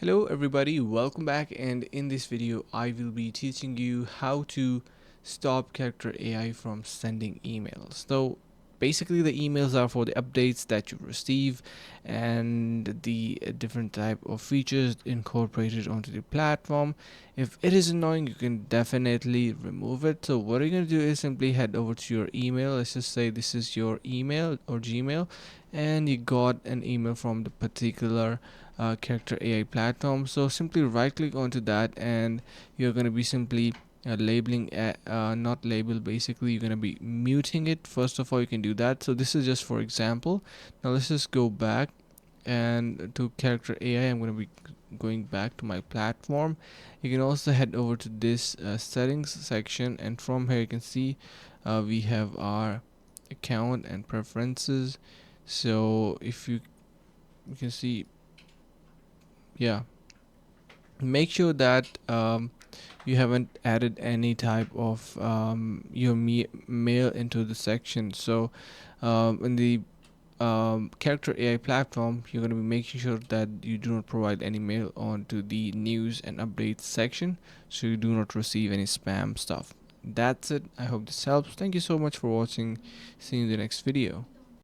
Hello everybody, welcome back, and in this video I will be teaching you how to stop character AI from sending emails. So basically the emails are for the updates that you receive and the different type of features incorporated onto the platform. If it is annoying, you can definitely remove it. So what you're going to do is simply head over to your email. Let's just say this is your email or Gmail, and you got an email from the particular character AI platform. So simply right click onto that, and you're going to be simply labeling not label, basically you're going to be muting it. First of all, you can do that. So this is just for example. Now let's just go back and to character AI. I'm going to be going back to my platform. You can also head over to this settings section, and from here you can see we have our account and preferences. So if you can see, yeah, make sure that you haven't added any type of your mail into the section. So in the character AI platform, you're going to be making sure that you do not provide any mail onto the news and updates section, so you do not receive any spam stuff. That's it. I hope this helps. Thank you so much for watching. See you in the next video.